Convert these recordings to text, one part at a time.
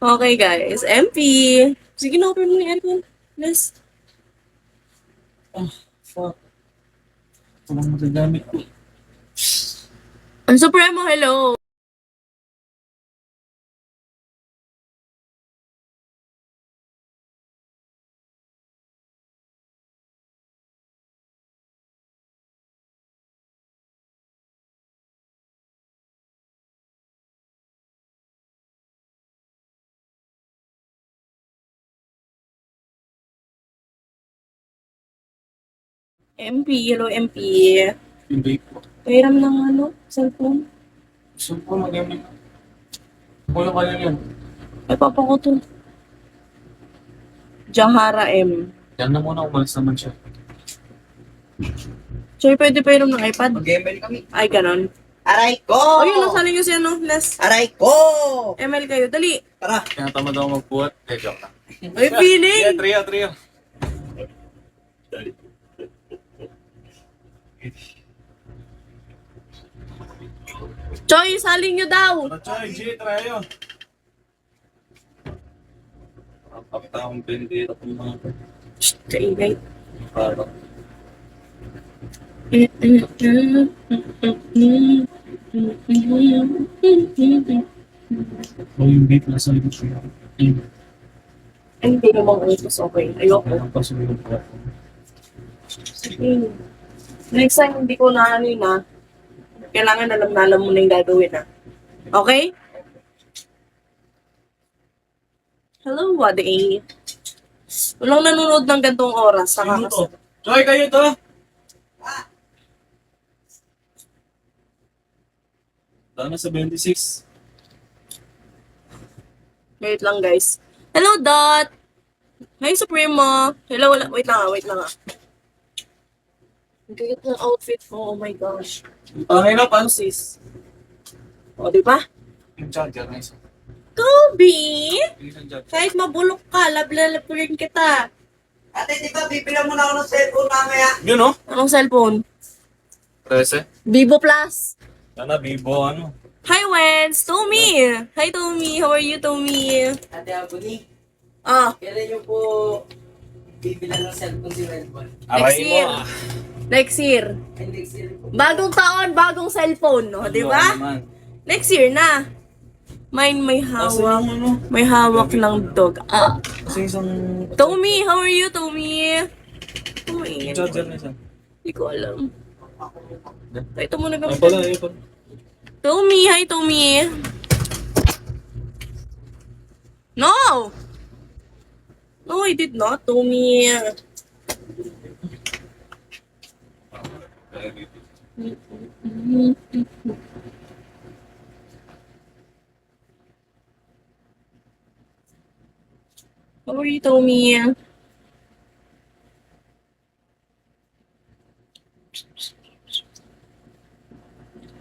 Okay, guys. MP. Sige na, open mo yung aircon. Yes. Ah, fuck. Ito lang magagamit ko. Ang Supremo, hello. MP, hello MP. Hindi ko. Pairam ng cellphone. Gusto ko magamit. Kuya kaya yan. Ay, papa ko to. Jahara M. Yan na muna, umalis naman siya. Choy, pwede pairam ng iPad? Mag-ML kami. Ay, ganon. Aray ko! Oh, yun, nasali nyo si Les. Aray ko! ML kayo, dali. Tara! Kaya tamad ako magbuhat. Joke lang. Ay, feeling. Yeah, trio. Choy, sali nyo daw. Choy, G, tayo. Pakita akong bendito kung mga Shh, kaingay. parang. Oh, yung beat na sa likod siya. Ay, hindi naman utos, okay. Ayoko. Ang pasuloy ko. Sige. Next time, hindi ko na ano yun kailangan na alam mo na yung gagawin Okay? Hello, Wade. Walang nanonood ng gantong oras. Sino to? Choy, kayo to? Dana sa 26. Wait lang, guys. Hello, Dot! Hi, Supremo! Hello, wait lang Ang gagit ng outfit ko. Oh my gosh. Tangay na, paano? Sis. O, di ba? Yung charger na isa. Kobe! Yung charger. Kahit mabulok ka, love rin kita. Ate, di ba bibilang mo na ako ng cellphone mamaya? Yun no? Anong cellphone? 13. Vivo Plus. Sana Vivo ano. Hi, Wens! Tommy! Hi, Tommy! How are you, Tommy? Ate Abuni, Ah, kailan niyo po bibilang ng cellphone si Welbon? next year. Next year. Hindi sila po. Bagong taon, bagong cellphone, no? Di ba? Next year na. Mine may hawak. ano? May hawak ng dog. Ah. Kasi isang Tommy, how are you, Tommy? Tumaingin. charger na isa. Hindi ko alam. Ito muna Ay gamit. pala, ay pala. Tommy, hi, Tommy. No! No, I did not, Tommy. How are you, Tommy?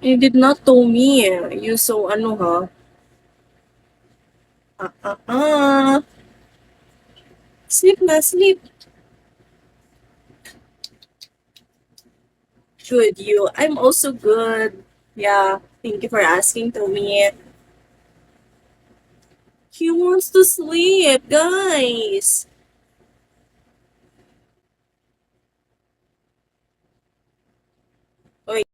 You did not, Tommy. You so ano, ha? Sleep na, sleep. Good, you. I'm also good. Yeah, thank you for asking, Tommy. He wants to sleep, guys.